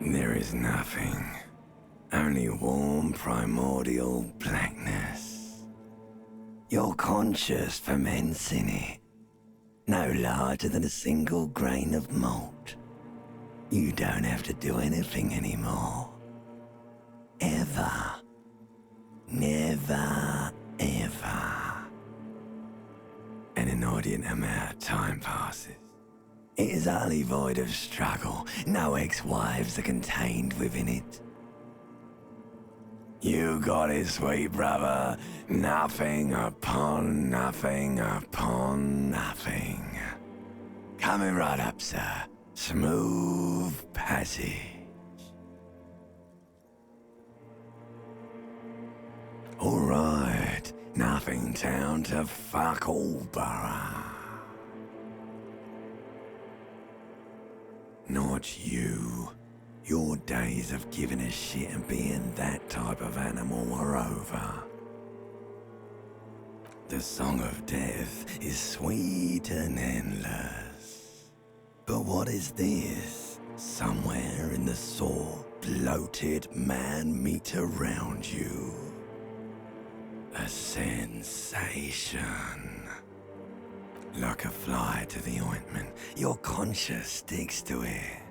There is nothing. Only warm primordial blackness. Your conscious ferments in it. No larger than a single grain of malt. You don't have to do anything anymore. Ever. Never, ever. An inordinate amount of time passes. It is utterly void of struggle. No ex-wives are contained within it. You got it, sweet brother. Nothing upon nothing upon nothing. Coming right up, sir. Smooth passage. Alright, nothing town to fuck all borough. Not you. Your days of giving a shit and being that type of animal are over. The song of death is sweet and endless. But what is this? Somewhere in the sore, bloated man meat around you. A sensation. Like a fly to the ointment, your conscience sticks to it.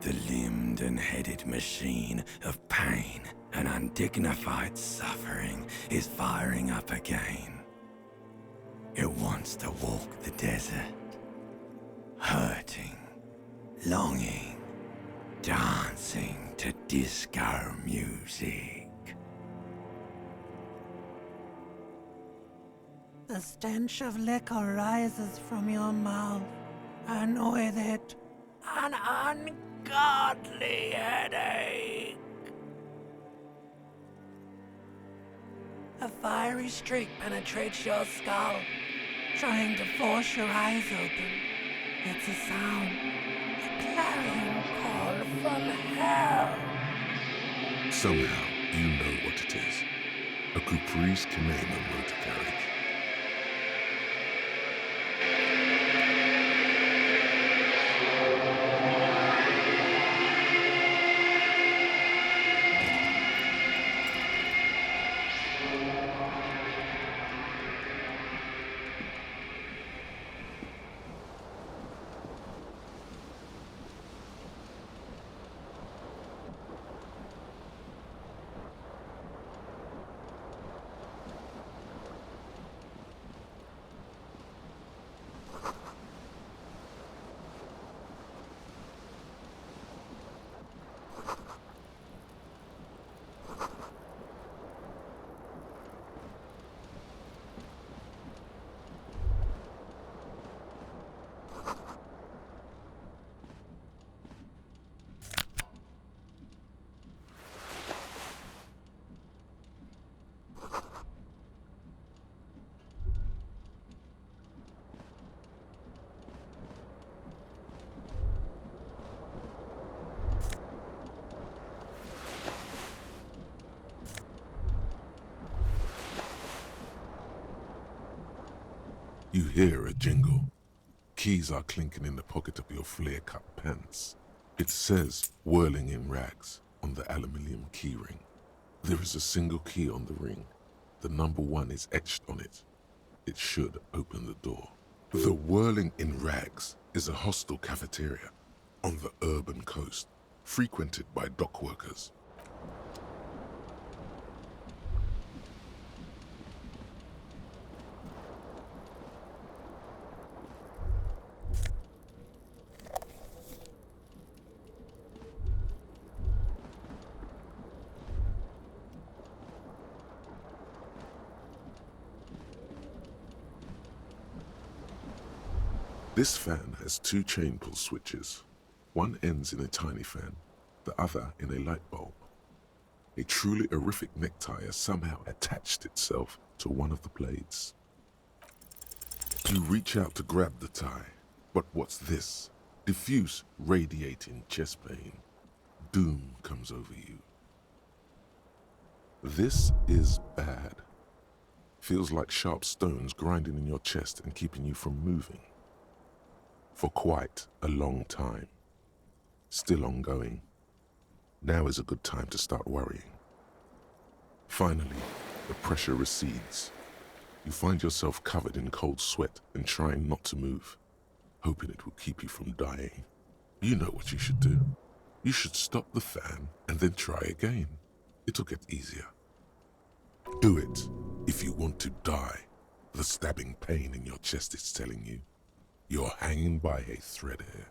The limbed and headed machine of pain and undignified suffering is firing up again. It wants to walk the desert, hurting, longing, dancing to disco music. The stench of liquor rises from your mouth, and with it, an ungodly headache. A fiery streak penetrates your skull, trying to force your eyes open. It's a sound, a clarion call from hell. Somehow, you know what it is. A Caprice Canema motor carriage. You hear a jingle. Keys are clinking in the pocket of your flare-cut pants. It says, whirling in rags, on the aluminium keyring. There is a single key on the ring. The number 1 is etched on it. It should open the door. The whirling in rags is a hostel cafeteria on the urban coast, frequented by dock workers. This fan has 2 chain pull switches. One ends in a tiny fan, the other in a light bulb. A truly horrific necktie has somehow attached itself to one of the blades. You reach out to grab the tie, but what's this? Diffuse, radiating chest pain. Doom comes over you. This is bad. Feels like sharp stones grinding in your chest and keeping you from moving. For quite a long time. Still ongoing. Now is a good time to start worrying. Finally, the pressure recedes. You find yourself covered in cold sweat and trying not to move, hoping it will keep you from dying. You know what you should do. You should stop the fan and then try again. It'll get easier. Do it if you want to die. The stabbing pain in your chest is telling you you're hanging by a thread here.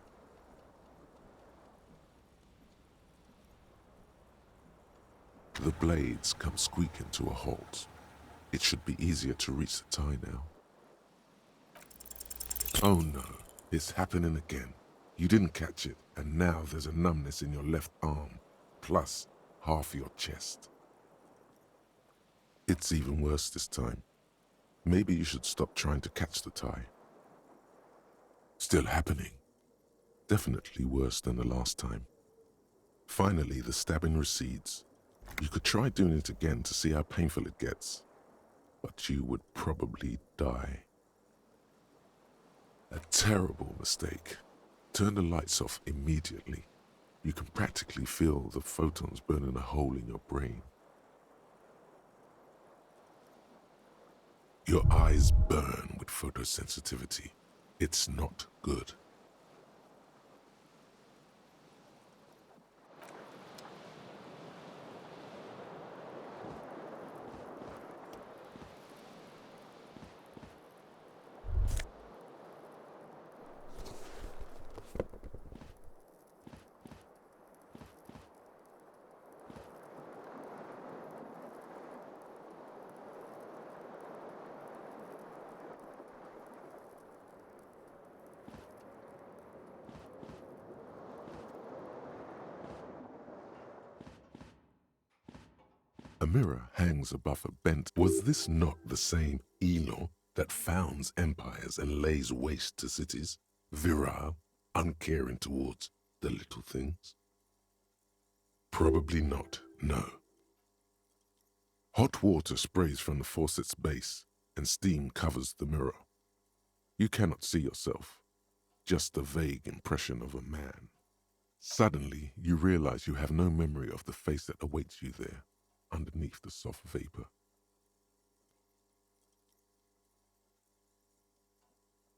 The blades come squeaking to a halt. It should be easier to reach the tie now. Oh no, it's happening again. You didn't catch it, and now there's a numbness in your left arm, plus half your chest. It's even worse this time. Maybe you should stop trying to catch the tie. Still happening. Definitely worse than the last time. Finally, the stabbing recedes. You could try doing it again to see how painful it gets, but you would probably die. A terrible mistake. Turn the lights off immediately. You can practically feel the photons burning a hole in your brain. Your eyes burn with photosensitivity. It's not good. A mirror hangs above a bent. Was this not the same Elon that founds empires and lays waste to cities? Virile, uncaring towards the little things? Probably not, no. Hot water sprays from the faucet's base, and steam covers the mirror. You cannot see yourself, just a vague impression of a man. Suddenly, you realize you have no memory of the face that awaits you there, underneath the soft vapor.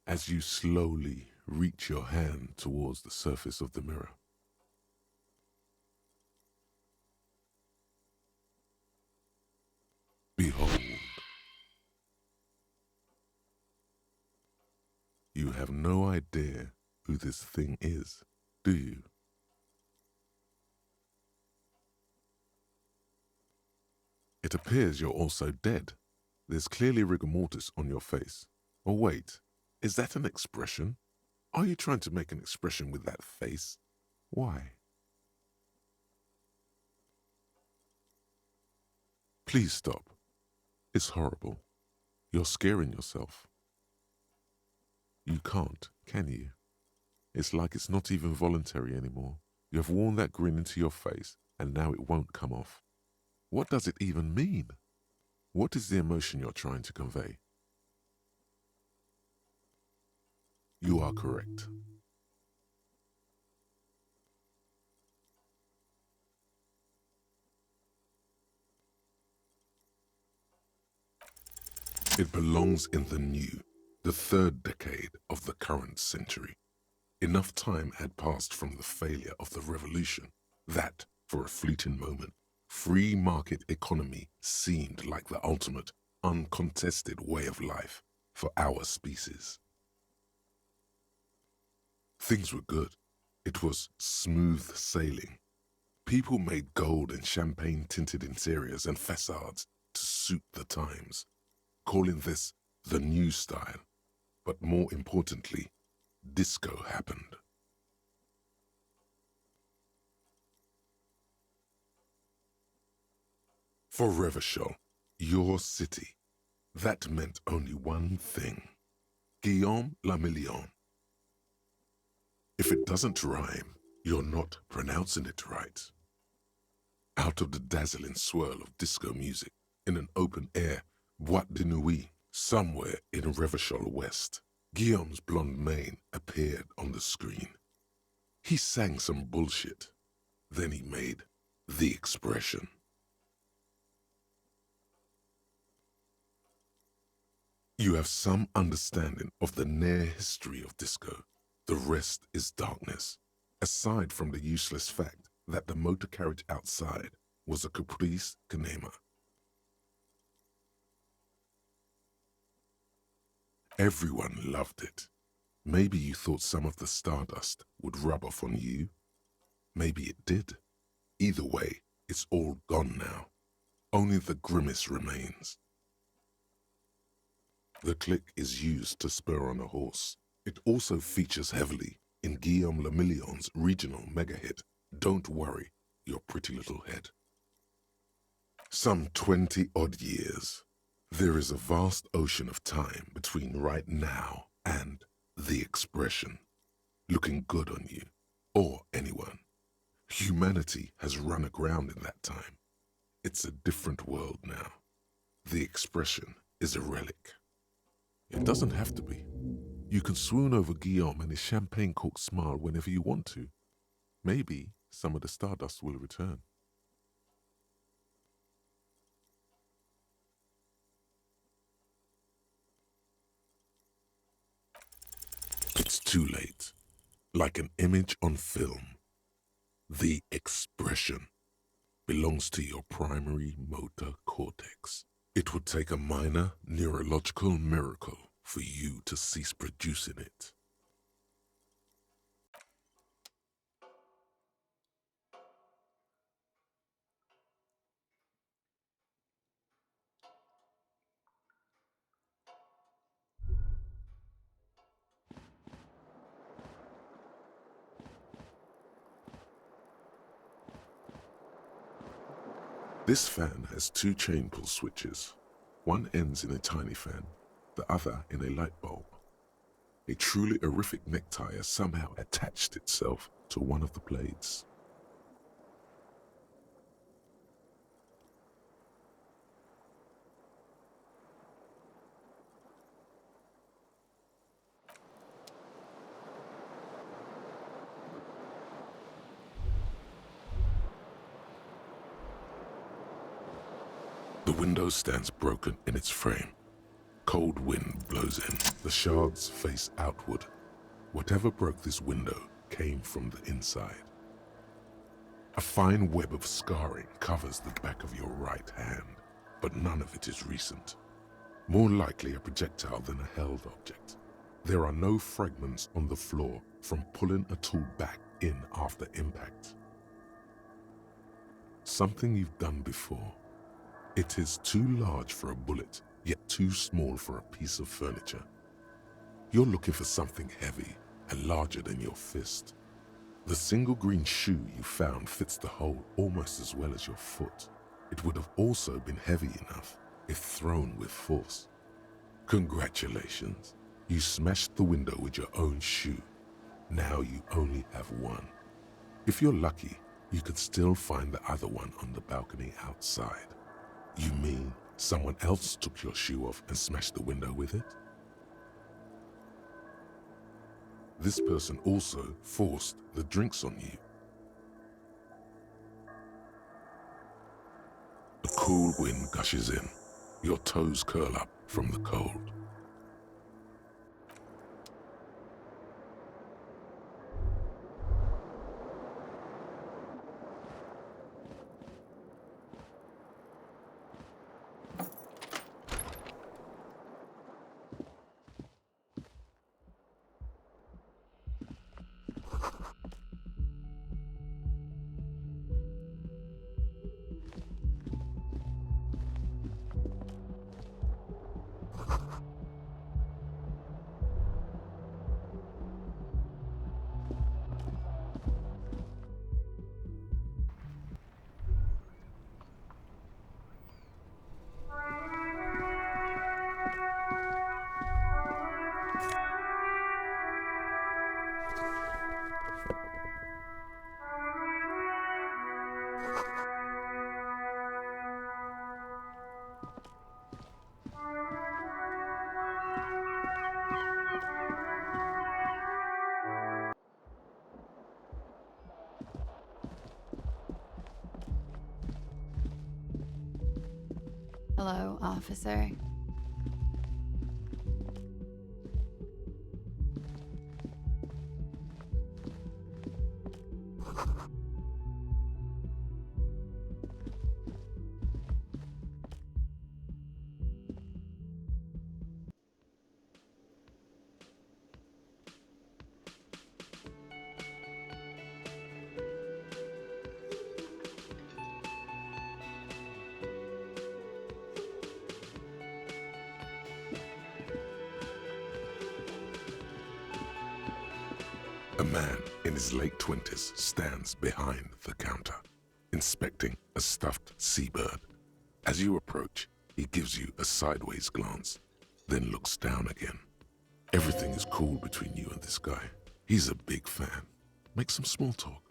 As you slowly reach your hand towards the surface of the mirror, behold, you have no idea who this thing is, do you? It appears you're also dead. There's clearly rigor mortis on your face. Or wait, is that an expression? Are you trying to make an expression with that face? Why? Please stop. It's horrible. You're scaring yourself. You can't, can you? It's like it's not even voluntary anymore. You have worn that grin into your face, and now it won't come off. What does it even mean? What is the emotion you're trying to convey? You are correct. It belongs in the new, the third decade of the current century. Enough time had passed from the failure of the revolution that, for a fleeting moment, free market economy seemed like the ultimate, uncontested way of life for our species. Things were good. It was smooth sailing. People made gold and champagne-tinted interiors and facades to suit the times, calling this the new style. But more importantly, disco happened. For Revachol, your city, that meant only one thing. Guillaume la Million. If it doesn't rhyme, you're not pronouncing it right. Out of the dazzling swirl of disco music, in an open-air boîte de nuit, somewhere in Revachol West, Guillaume's blonde mane appeared on the screen. He sang some bullshit. Then he made The expression. You have some understanding of the near history of disco. The rest is darkness, aside from the useless fact that the motor carriage outside was a caprice kinema. Everyone loved it. Maybe you thought some of the stardust would rub off on you. Maybe it did. Either way, it's all gone now. Only the grimace remains. The click is used to spur on a horse. It also features heavily in Guillaume Le Million's regional mega hit, Don't Worry, Your Pretty Little Head. Some 20-odd years. There is a vast ocean of time between right now and the expression, looking good on you, or anyone. Humanity has run aground in that time. It's a different world now. The expression is a relic. It doesn't have to be. You can swoon over Guillaume and his champagne-corked smile whenever you want to. Maybe some of the stardust will return. It's too late. Like an image on film. The expression belongs to your primary motor cortex. It would take a minor neurological miracle for you to cease producing it. This fan has two chain pull switches. One ends in a tiny fan, the other in a light bulb. A truly horrific necktie has somehow attached itself to one of the blades. The window stands broken in its frame. Cold wind blows in. The shards face outward. Whatever broke this window came from the inside. A fine web of scarring covers the back of your right hand, but none of it is recent. More likely a projectile than a held object. There are no fragments on the floor from pulling a tool back in after impact. Something you've done before. It is too large for a bullet, yet too small for a piece of furniture. You're looking for something heavy and larger than your fist. The single green shoe you found fits the hole almost as well as your foot. It would have also been heavy enough if thrown with force. Congratulations, you smashed the window with your own shoe. Now you only have one. If you're lucky, you could still find the other one on the balcony outside. You mean someone else took your shoe off and smashed the window with it? This person also forced the drinks on you. The cool wind gushes in. Your toes curl up from the cold. Hello, officer. A man in his late 20s stands behind the counter, inspecting a stuffed seabird. As you approach, he gives you a sideways glance, then looks down again. Everything is cool between you and this guy. He's a big fan. Make some small talk.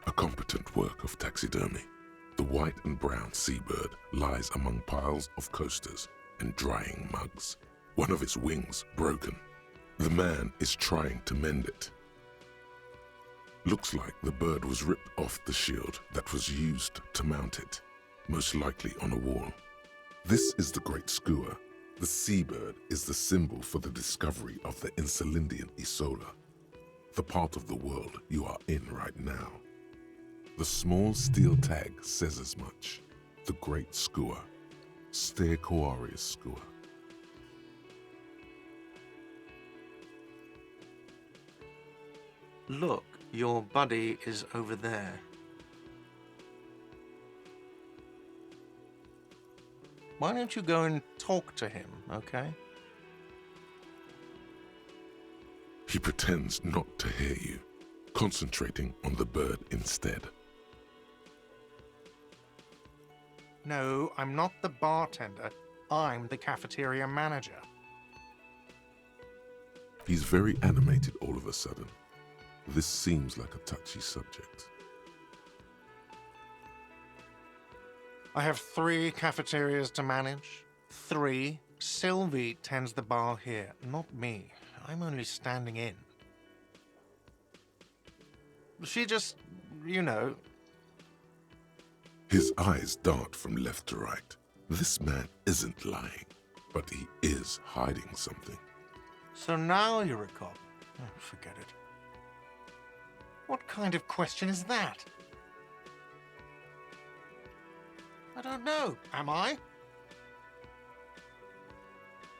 A competent work of taxidermy. The white and brown seabird lies among piles of coasters and drying mugs. One of its wings broken. The man is trying to mend it. Looks like the bird was ripped off the shield that was used to mount it, most likely on a wall. This is the Great Skua. The seabird is the symbol for the discovery of the Insulindian Isola, the part of the world you are in right now. The small steel tag says as much. The Great Skua. Stegosaurus Skua. Look, your buddy is over there. Why don't you go and talk to him, okay? He pretends not to hear you, concentrating on the bird instead. No, I'm not the bartender. I'm the cafeteria manager. He's very animated all of a sudden. This seems like a touchy subject. I have 3 cafeterias to manage. 3. Sylvie tends the bar here, not me. I'm only standing in. She just, you know... His eyes dart from left to right. This man isn't lying, but he is hiding something. So now you're a cop. Oh, forget it. What kind of question is that? I don't know. Am I?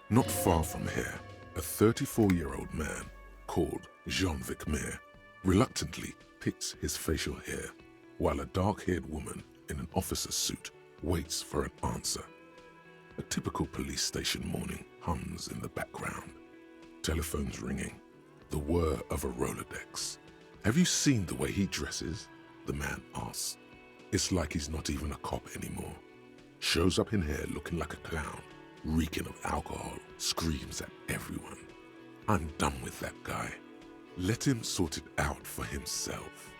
Not far from here, a 34-year-old man called Jean-Vic Mir reluctantly picks his facial hair, while a dark-haired woman in an officer's suit waits for an answer. A typical police station morning hums in the background. Telephones ringing, the whir of a Rolodex. Have you seen the way he dresses? The man asks. It's like he's not even a cop anymore. Shows up in here looking like a clown, reeking of alcohol, screams at everyone. I'm done with that guy. Let him sort it out for himself.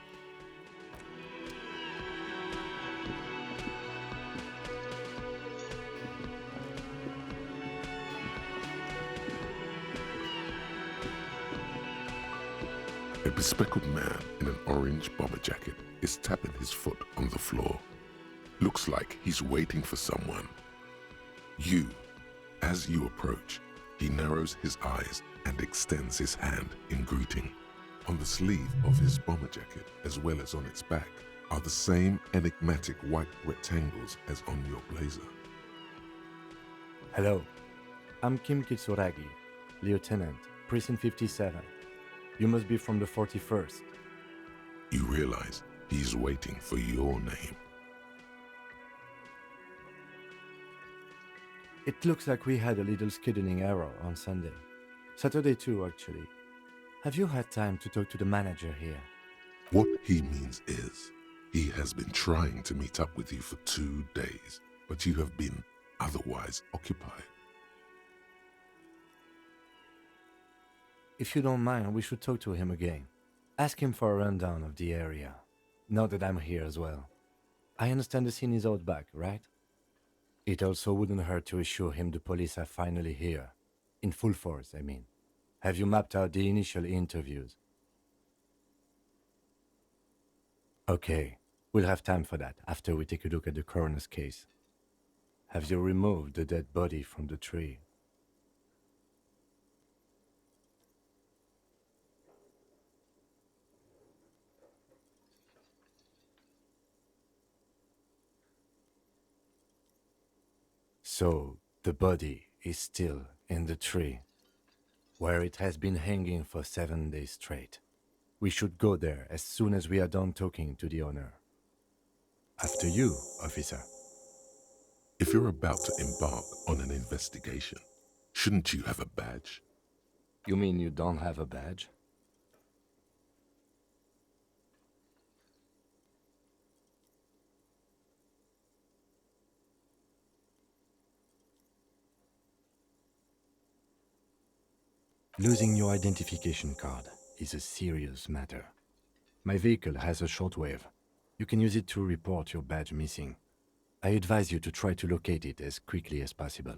A bespectacled man in an orange bomber jacket is tapping his foot on the floor. Looks like he's waiting for someone. As you approach, he narrows his eyes and extends his hand in greeting. On the sleeve of his bomber jacket, as well as on its back, are the same enigmatic white rectangles as on your blazer. Hello, I'm Kim Kitsuragi, Lieutenant, Precinct 57. You must be from the 41st. You realize he's waiting for your name. It looks like we had a little scheduling error on Sunday. Saturday too, actually. Have you had time to talk to the manager here? What he means is, he has been trying to meet up with you for 2 days, but you have been otherwise occupied. If you don't mind, we should talk to him again. Ask him for a rundown of the area. Now that I'm here as well. I understand the scene is out back, right? It also wouldn't hurt to assure him the police are finally here. In full force, I mean. Have you mapped out the initial interviews? Okay. We'll have time for that after we take a look at the coroner's case. Have you removed the dead body from the tree? So, the body is still in the tree, where it has been hanging for 7 days straight. We should go there as soon as we are done talking to the owner. After you, officer. If you're about to embark on an investigation, shouldn't you have a badge? You mean you don't have a badge? Losing your identification card is a serious matter. My vehicle has a shortwave. You can use it to report your badge missing. I advise you to try to locate it as quickly as possible,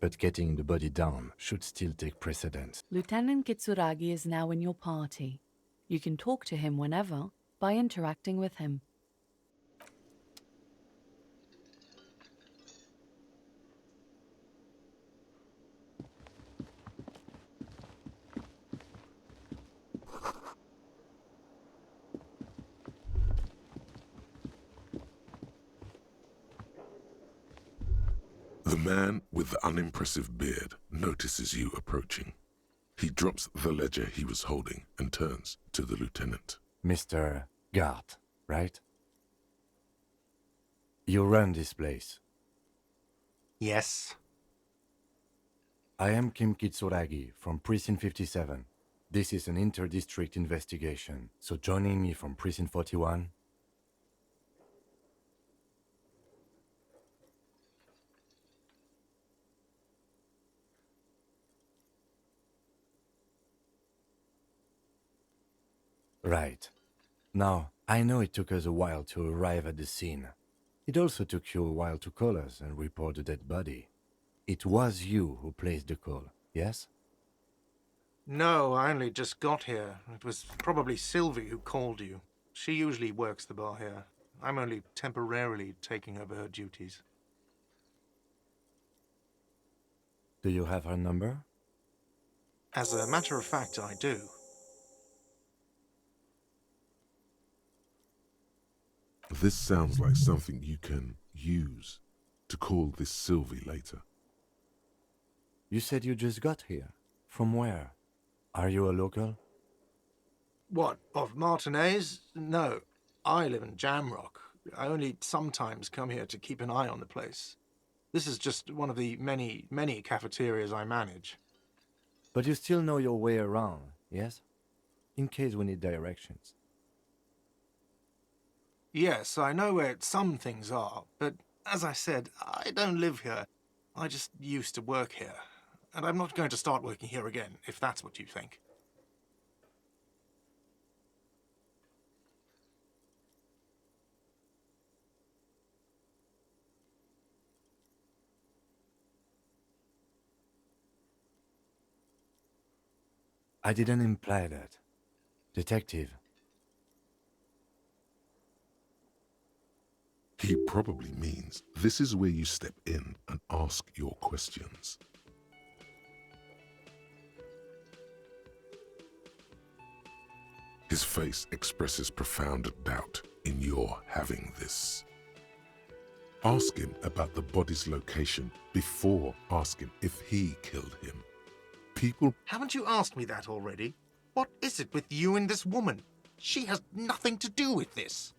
but getting the body down should still take precedence. Lieutenant Kitsuragi is now in your party. You can talk to him whenever by interacting with him. The man with the unimpressive beard notices you approaching. He drops the ledger he was holding and turns to the lieutenant. Mr. Gart, right? You run this place. Yes. I am Kim Kitsuragi from Precinct 57. This is an inter-district investigation, so joining me from Precinct 41... Right. Now, I know it took us a while to arrive at the scene. It also took you a while to call us and report the dead body. It was you who placed the call, yes? No, I only just got here. It was probably Sylvie who called you. She usually works the bar here. I'm only temporarily taking over her duties. Do you have her number? As a matter of fact, I do. This sounds like something you can use to call this Sylvie later. You said you just got here. From where? Are you a local? What, of Martinez? No, I live in Jamrock. I only sometimes come here to keep an eye on the place. This is just one of the many cafeterias I manage. But you still know your way around, yes? In case we need directions. Yes, I know where some things are, but as I said, I don't live here. I just used to work here. And I'm not going to start working here again, if that's what you think. I didn't imply that. Detective. He probably means this is where you step in and ask your questions. His face expresses profound doubt in your having this. Ask him about the body's location before asking if he killed him. People... Haven't you asked me that already? What is it with you and this woman? She has nothing to do with this.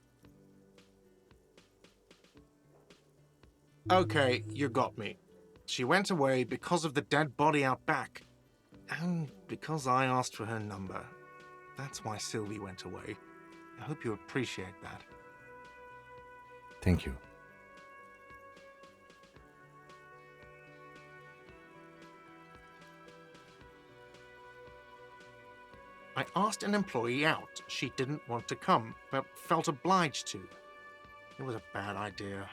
Okay, you got me. She went away because of the dead body out back. And because I asked for her number. That's why Sylvie went away. I hope you appreciate that. Thank you. I asked an employee out. She didn't want to come, but felt obliged to. It was a bad idea.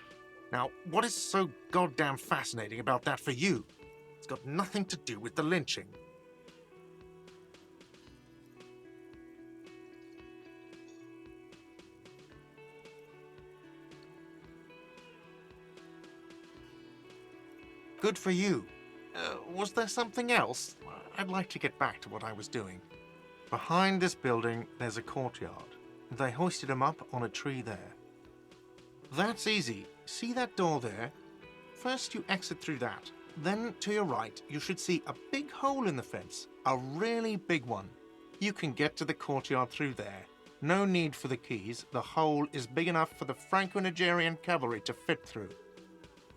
Now, what is so goddamn fascinating about that for you? It's got nothing to do with the lynching. good for you. Was there something else? I'd like to get back to what I was doing. Behind this building, there's a courtyard. They hoisted him up on a tree there. That's easy. See that door there? First you exit through that. Then, to your right, you should see a big hole in the fence. A really big one. You can get to the courtyard through there. No need for the keys. The hole is big enough for the Franco-Nigerian cavalry to fit through.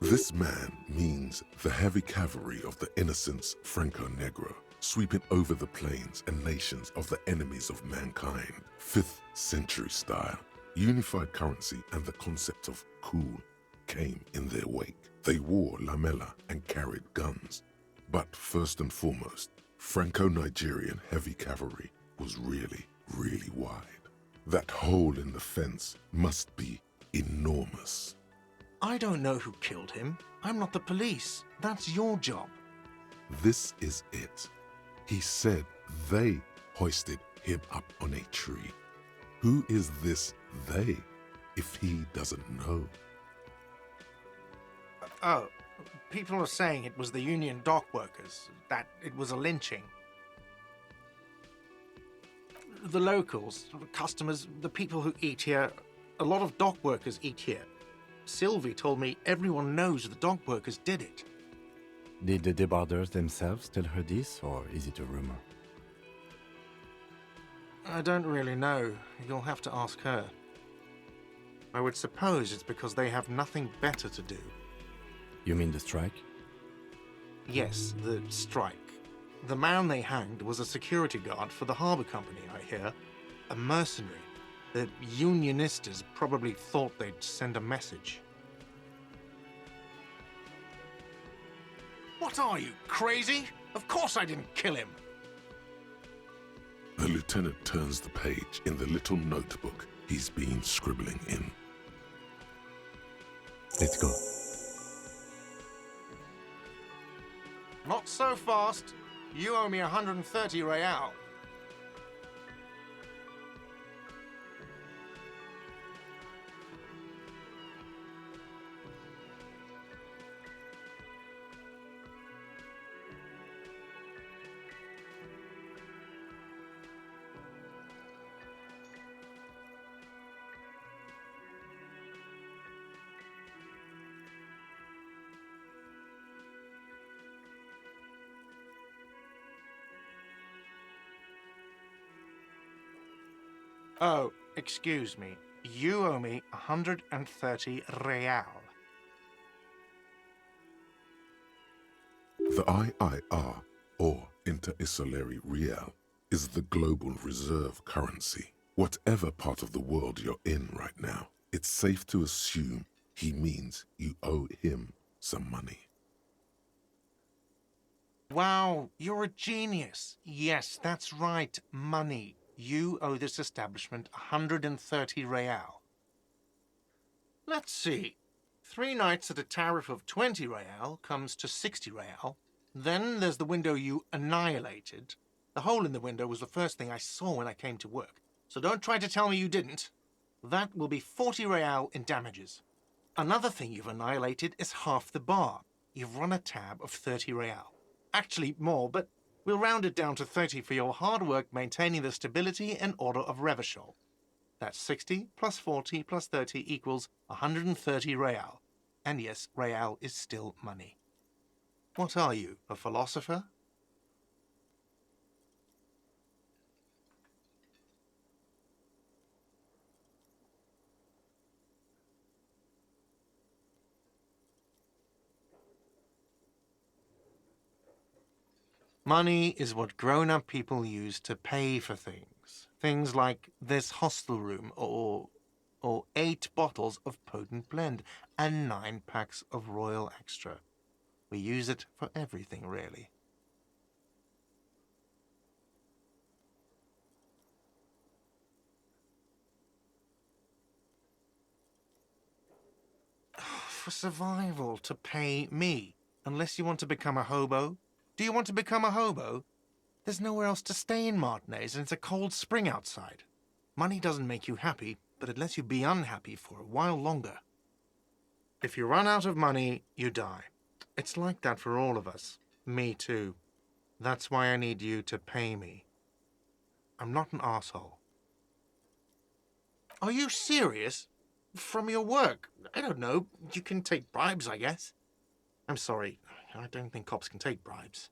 This man means the heavy cavalry of the innocents Franco-Negro, sweeping over the plains and nations of the enemies of mankind. 5th century style. Unified currency and the concept of cool came in their wake. They wore lamella and carried guns. But first and foremost, Franco-Nigerian heavy cavalry was really, really wide. That hole in the fence must be enormous. I don't know who killed him. I'm not the police. That's your job. This is it. He said they hoisted him up on a tree. Who is this they, if he doesn't know? Oh, people are saying it was the union dock workers, that it was a lynching. The locals, the customers, the people who eat here, a lot of dock workers eat here. Sylvie told me everyone knows the dock workers did it. Did the debarders themselves tell her this, or is it a rumor? I don't really know. You'll have to ask her. I would suppose it's because they have nothing better to do. You mean the strike? Yes, the strike. The man they hanged was a security guard for the harbour company, I hear. A mercenary. The unionistas probably thought they'd send a message. What are you, crazy? Of course I didn't kill him! The lieutenant turns the page in the little notebook he's been scribbling in. Let's go. Not so fast. You owe me 130 real. Oh, excuse me. You owe me 130 real. The IIR, or Inter-Isolary Real, is the global reserve currency. Whatever part of the world you're in right now, it's safe to assume he means you owe him some money. Wow, you're a genius. Yes, that's right, money. You owe this establishment 130 real. Let's see. 3 nights at a tariff of 20 real comes to 60 real. Then there's the window you annihilated. The hole in the window was the first thing I saw when I came to work. So don't try to tell me you didn't. That will be 40 real in damages. Another thing you've annihilated is half the bar. You've run a tab of 30 real. Actually more, but we'll round it down to 30 for your hard work maintaining the stability and order of Revachol. That's 60 plus 40 plus 30 equals 130 real. And yes, real is still money. What are you, a philosopher? Money is what grown-up people use to pay for things. Things like this hostel room or 8 bottles of potent blend and 9 packs of Royal Extra. We use it for everything, really. For survival, to pay me. Unless you want to become a hobo. Do you want to become a hobo? There's nowhere else to stay in Martinez, and it's a cold spring outside. Money doesn't make you happy, but it lets you be unhappy for a while longer. If you run out of money, you die. It's like that for all of us. Me too. That's why I need you to pay me. I'm not an asshole. Are you serious? From your work? I don't know. You can take bribes, I guess. I'm sorry. I don't think cops can take bribes.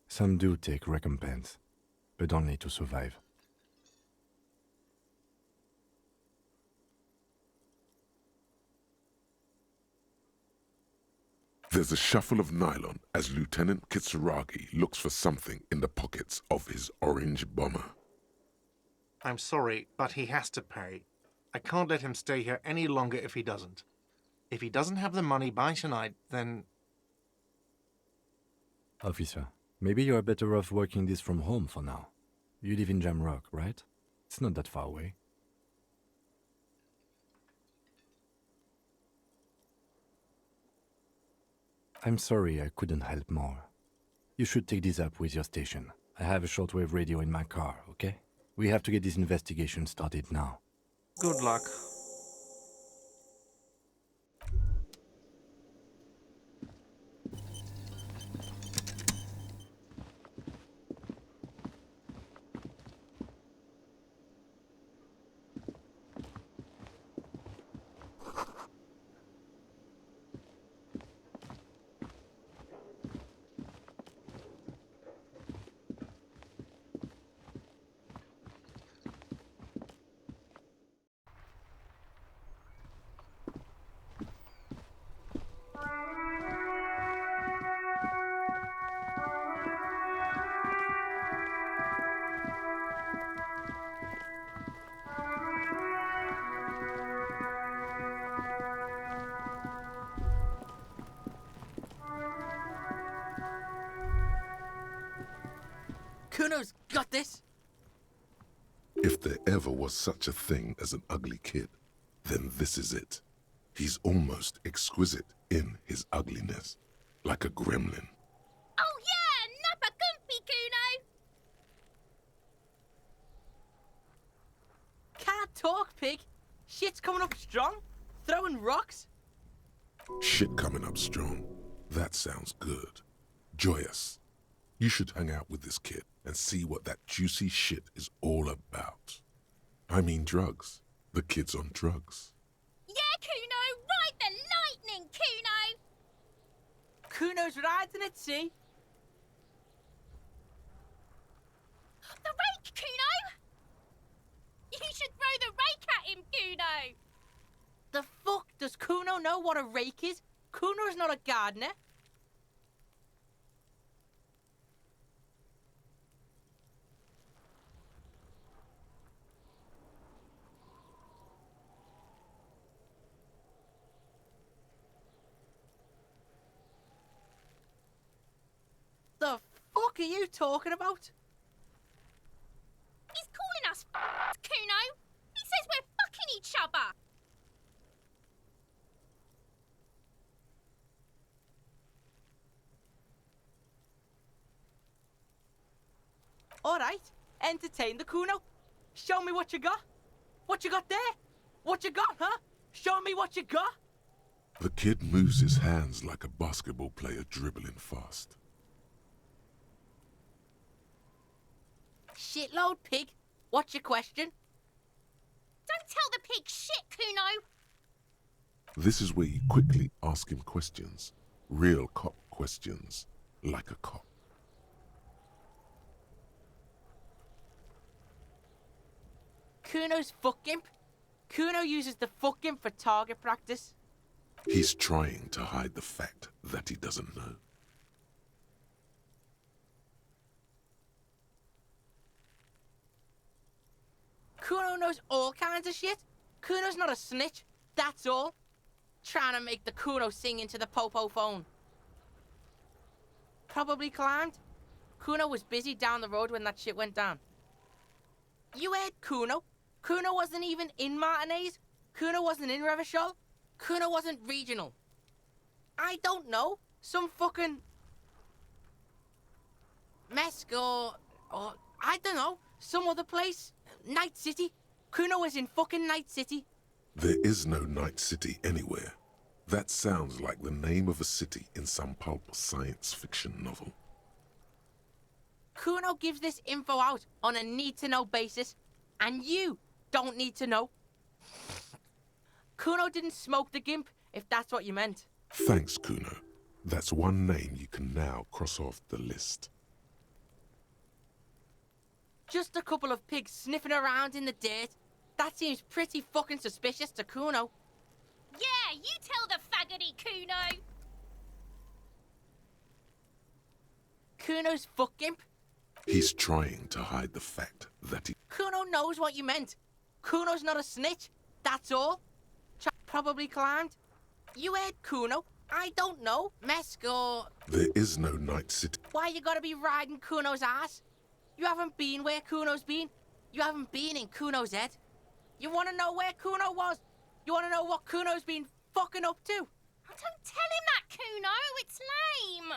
Some do take recompense, but only to survive. There's a shuffle of nylon as Lieutenant Kitsuragi looks for something in the pockets of his orange bomber. I'm sorry, but he has to pay. I can't let him stay here any longer if he doesn't. If he doesn't have the money by tonight, then... Officer, maybe you are better off working this from home for now. You live in Jamrock, right? It's not that far away. I'm sorry I couldn't help more. You should take this up with your station. I have a shortwave radio in my car, okay? We have to get this investigation started now. Good luck. Kuno's got this! If there ever was such a thing as an ugly kid, then this is it. He's almost exquisite in his ugliness, like a gremlin. Oh yeah, nappa gumpy, Kuno! Can't talk, pig! Shit's coming up strong! Throwing rocks! Shit coming up strong. That sounds good. Joyous. You should hang out with this kid and see what that juicy shit is all about. I mean drugs. The kid's on drugs. Yeah, Kuno! Ride the lightning, Kuno! Kuno's riding it, see? The rake, Kuno! You should throw the rake at him, Kuno! The fuck does Kuno know what a rake is? Kuno's not a gardener. The fuck are you talking about? He's calling us Kuno! He says we're fucking each other! Alright, entertain the Kuno. Show me what you got. What you got there? What you got, huh? Show me what you got. The kid moves his hands like a basketball player dribbling fast. Shitload, pig. What's your question? Don't tell the pig shit, Kuno! This is where you quickly ask him questions. Real cop questions, like a cop. Kuno's fuck gimp. Kuno uses the fuck gimp for target practice. He's trying to hide the fact that he doesn't know. Kuno knows all kinds of shit. Kuno's not a snitch, that's all. Trying to make the Kuno sing into the popo phone. Probably climbed. Kuno was busy down the road when that shit went down. You heard Kuno? Kuno wasn't even in Martinez. Kuno wasn't in Revachol. Kuno wasn't regional. I don't know. Some fucking... Mesk or I don't know. Some other place. Night City. Kuno was in fucking Night City. There is no Night City anywhere. That sounds like the name of a city in some pulp science fiction novel. Kuno gives this info out on a need-to-know basis, and you don't need to know. Kuno didn't smoke the gimp, if that's what you meant. Thanks, Kuno. That's one name you can now cross off the list. Just a couple of pigs sniffing around in the dirt. That seems pretty fucking suspicious to Kuno. Yeah, you tell the faggoty, Kuno. Kuno's fuck gimp? He's trying to hide the fact that he... Kuno knows what you meant. Kuno's not a snitch, that's all. Chap probably climbed. You heard Kuno. I don't know. Mesk or... There is no Night City. Why you gotta be riding Kuno's ass? You haven't been where Kuno's been. You haven't been in Kuno's head. You wanna know where Kuno was? You wanna know what Kuno's been fucking up to? Oh, don't tell him that, Kuno. It's lame.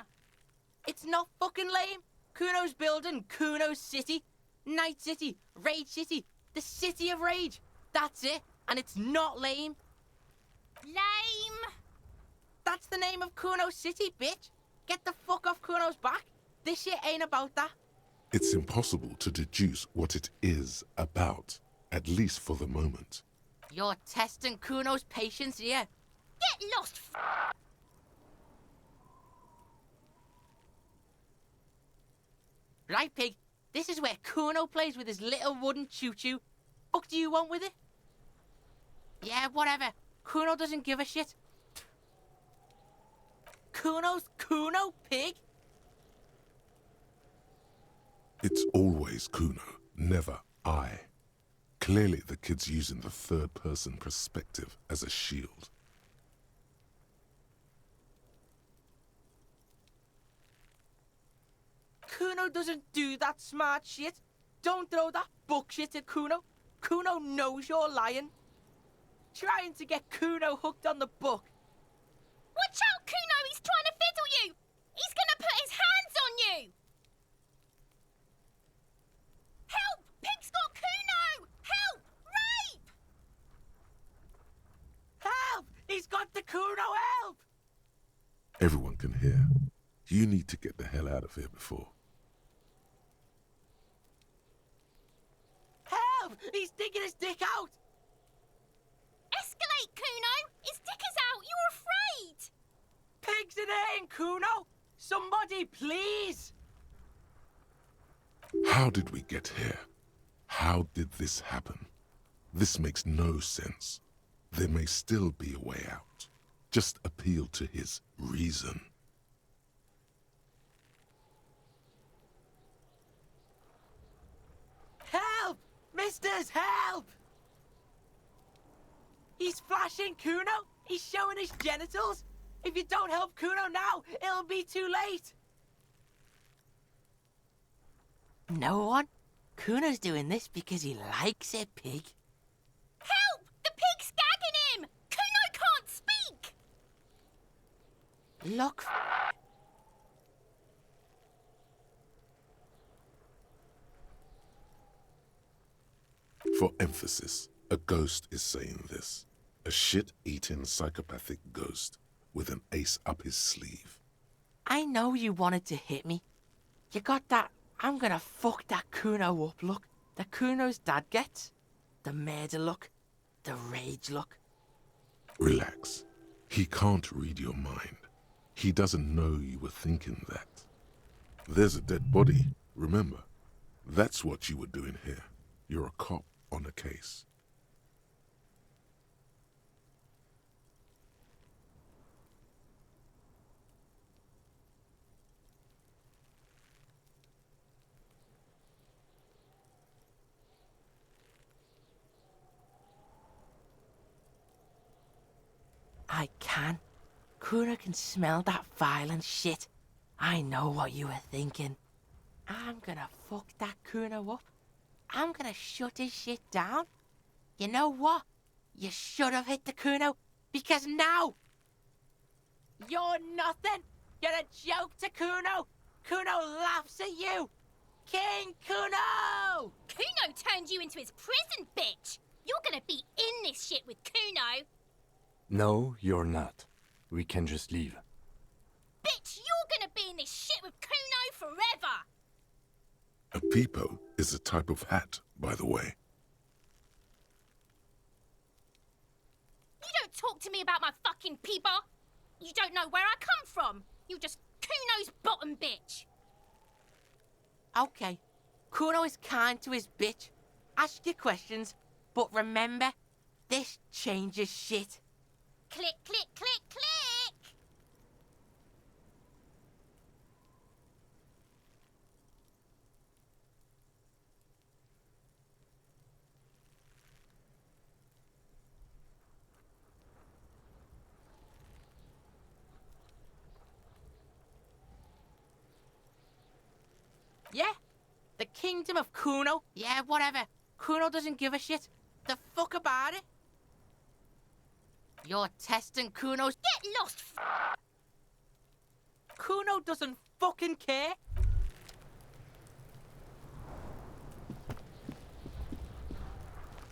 It's not fucking lame. Kuno's building Kuno's city. Night City, Rage City, the City of Rage. That's it, and it's not lame. Lame. That's the name of Kuno's city, bitch. Get the fuck off Kuno's back. This shit ain't about that. It's impossible to deduce what it is about, at least for the moment. You're testing Kuno's patience here. Get lost, Right, pig? This is where Kuno plays with his little wooden choo-choo. Fuck do you want with it? Yeah, whatever. Kuno doesn't give a shit. Kuno's Kuno, pig? It's always Kuno, never I. Clearly the kid's using the third-person perspective as a shield. Kuno doesn't do that smart shit. Don't throw that book shit at Kuno. Kuno knows you're lying. Trying to get Kuno hooked on the book. Watch out, Kuno! He's trying to fiddle you! He's gonna put his hands on you! Help! Pig's got Kuno! Help! Rape! Help! He's got the Kuno, help! Everyone can hear. You need to get the hell out of here before. Help! He's digging his dick out! Escalate, Kuno! His dick is out! You're afraid! Pigs in here, Kuno! Somebody, please! How did we get here? How did this happen? This makes no sense. There may still be a way out. Just appeal to his reason. Help! Misters, help! He's flashing Kuno! He's showing his genitals! If you don't help Kuno now, it'll be too late! No one? Kuno's doing this because he likes it, pig. Help! The pig's gagging him! Kuno can't speak! Look. For emphasis, a ghost is saying this. A shit-eating psychopathic ghost with an ace up his sleeve. I know you wanted to hit me. You got that I'm gonna fuck that Kuno up look that Kuno's dad gets. The murder look. The rage look. Relax. He can't read your mind. He doesn't know you were thinking that. There's a dead body, remember? That's what you were doing here. You're a cop on a case. I can. Kuno can smell that violent shit. I know what you were thinking. I'm gonna fuck that Kuno up. I'm gonna shut his shit down. You know what? You should have hit the Kuno, because now you're nothing. You're a joke to Kuno. Kuno laughs at you. King Kuno! Kuno turned you into his prison, bitch! You're gonna be in this shit with Kuno! No, you're not. We can just leave. Bitch, you're gonna be in this shit with Kuno forever! A peepo is a type of hat, by the way. You don't talk to me about my fucking peeper! You don't know where I come from! You just Kuno's bottom bitch! Okay, Kuno is kind to his bitch. Ask your questions, but remember, this changes shit. Click, click, click, click! Yeah, the kingdom of Kuno. Yeah, whatever. Kuno doesn't give a shit. The fuck about it? You're testing Kuno's... Get lost, Kuno doesn't fucking care.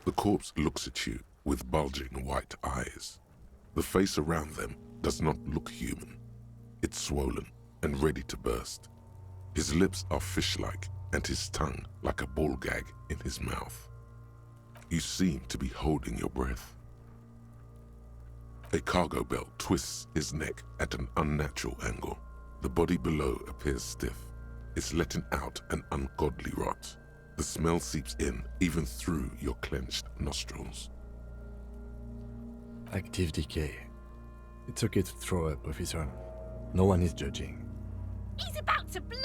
The corpse looks at you with bulging white eyes. The face around them does not look human. It's swollen and ready to burst. His lips are fish-like and his tongue like a ball gag in his mouth. You seem to be holding your breath. A cargo belt twists his neck at an unnatural angle. The body below appears stiff. It's letting out an ungodly rot. The smell seeps in even through your clenched nostrils. Active decay. It's okay to throw up, officer. No one is judging. He's about to blow!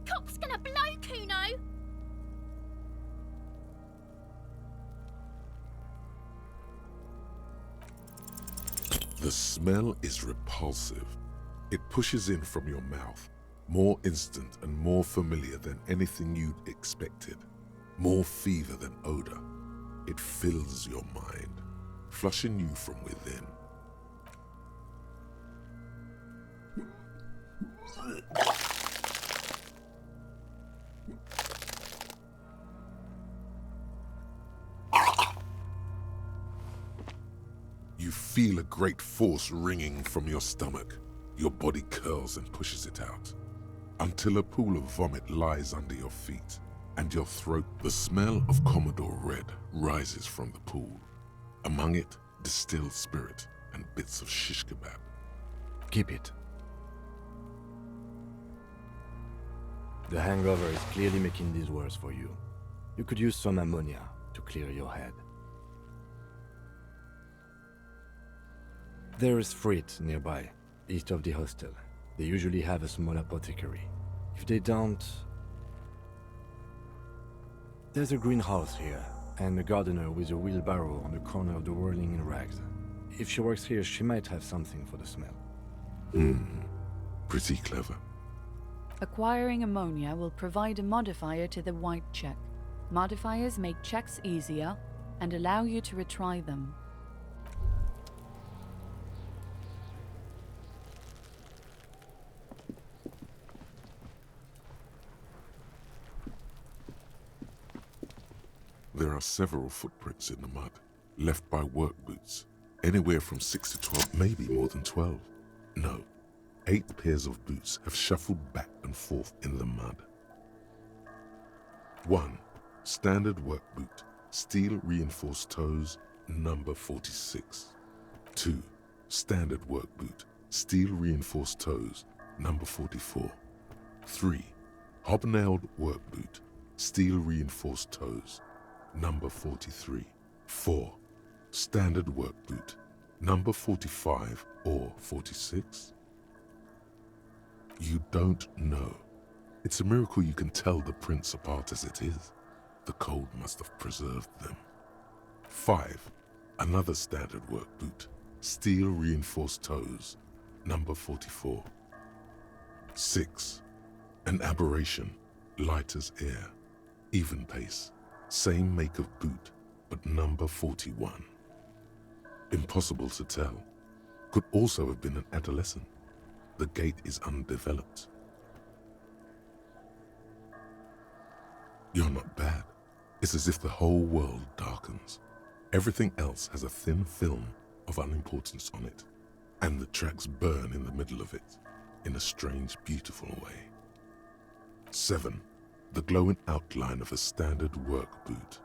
Cock's gonna blow, Kuno! The smell is repulsive. It pushes in from your mouth, more instant and more familiar than anything you'd expected. More fever than odor. It fills your mind, flushing you from within. You feel a great force ringing from your stomach. Your body curls and pushes it out, until a pool of vomit lies under your feet, and your throat. The smell of Commodore Red rises from the pool. Among it, distilled spirit and bits of shish kebab. Keep it. The hangover is clearly making these worse for you. You could use some ammonia to clear your head. There is Frit nearby, east of the hostel. They usually have a small apothecary. If they don't... There's a greenhouse here, and a gardener with a wheelbarrow on the corner of the whirling in rags. If she works here, she might have something for the smell. Pretty clever. Acquiring ammonia will provide a modifier to the wipe check. Modifiers make checks easier and allow you to retry them. There are several footprints in the mud, left by work boots. Anywhere from 6 to 12, maybe more than 12. No, 8 pairs of boots have shuffled back and forth in the mud. 1. Standard work boot, steel reinforced toes, number 46. 2. Standard work boot, steel reinforced toes, number 44. 3. Hobnailed work boot, steel reinforced toes, number 43. 4. Standard work boot, number 45 or 46? You don't know. It's a miracle you can tell the prints apart as it is. The cold must have preserved them. 5. Another standard work boot, steel reinforced toes, number 44. 6. An aberration, light as air, even pace, same make of boot, but number 41. Impossible to tell. Could also have been an adolescent. The gait is undeveloped. You're not bad. It's as if the whole world darkens. Everything else has a thin film of unimportance on it. and the tracks burn in the middle of it, in a strange, beautiful way. 7. The glowing outline of a standard work boot,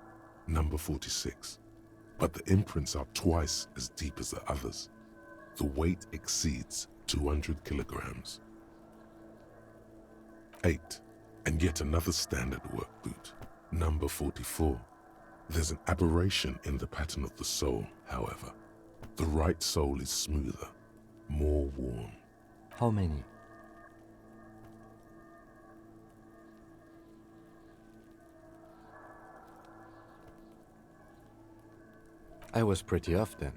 number 46, but the imprints are twice as deep as the others. The weight exceeds 200 kilograms. 8. And yet another standard work boot, number 44. There's an aberration in the pattern of the sole, however. The right sole is smoother, more worn. How many? I was pretty off then.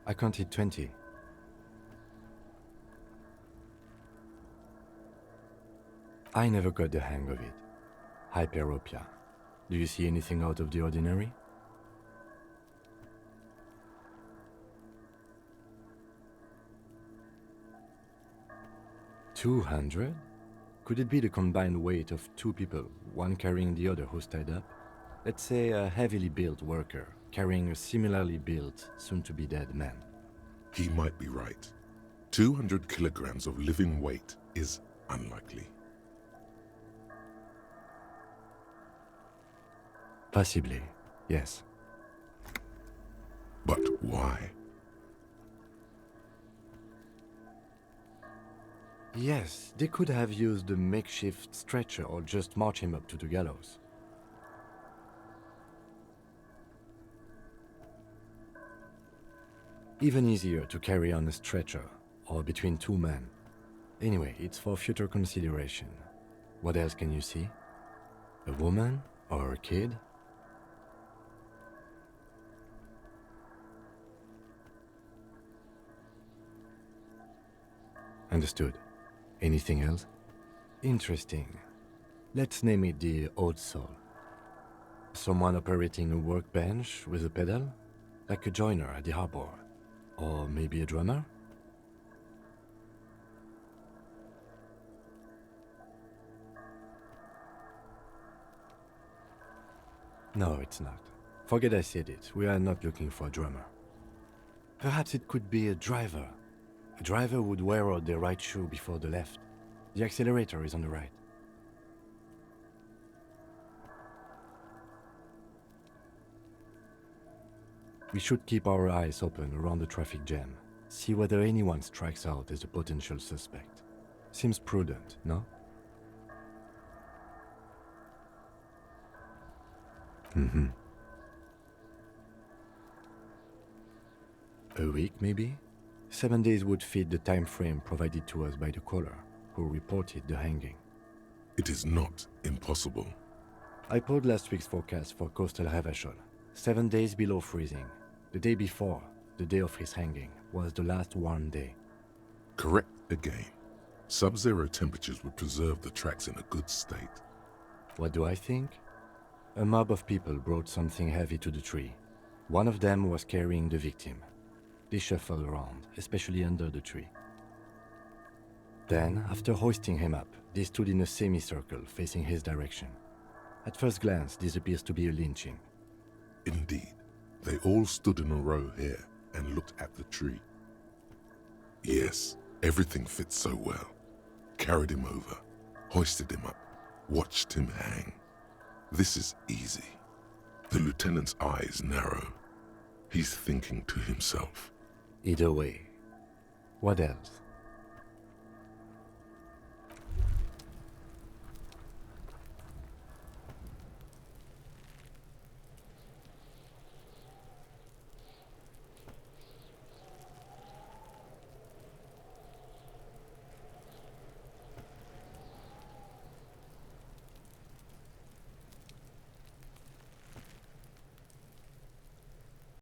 I counted 20. I never got the hang of it. Hyperopia. Do you see anything out of the ordinary? $200? Could it be the combined weight of two people, one carrying the other who's tied up? Let's say a heavily built worker carrying a similarly built, soon-to-be-dead man. He might be right. 200 kilograms of living weight is unlikely. Possibly, yes. But why? Yes, they could have used a makeshift stretcher or just march him up to the gallows. Even easier to carry on a stretcher, or between two men. Anyway, it's for future consideration. What else can you see? A woman? Or a kid? Understood. Anything else? Interesting. Let's name it the odd soul. Someone operating a workbench with a pedal? Like a joiner at the harbor. Or maybe a drummer? No, it's not. Forget I said it. We are not looking for a drummer. Perhaps it could be a driver. A driver would wear out the right shoe before the left. The accelerator is on the right. We should keep our eyes open around the traffic jam. See whether anyone strikes out as a potential suspect. Seems prudent, no? A week, maybe? 7 days would fit the time frame provided to us by the caller, who reported the hanging. It is not impossible. I pulled last week's forecast for coastal Revachol. 7 days below freezing. The day before, the day of his hanging, was the last warm day. Correct again. Sub-zero temperatures would preserve the tracks in a good state. What do I think? A mob of people brought something heavy to the tree. One of them was carrying the victim. They shuffled around, especially under the tree. Then, after hoisting him up, they stood in a semicircle facing his direction. At first glance, this appears to be a lynching. Indeed, they all stood in a row here and looked at the tree. Yes, everything fits so well. Carried him over, hoisted him up, watched him hang. This is easy. The lieutenant's eyes narrow. He's thinking to himself. Either way. What else?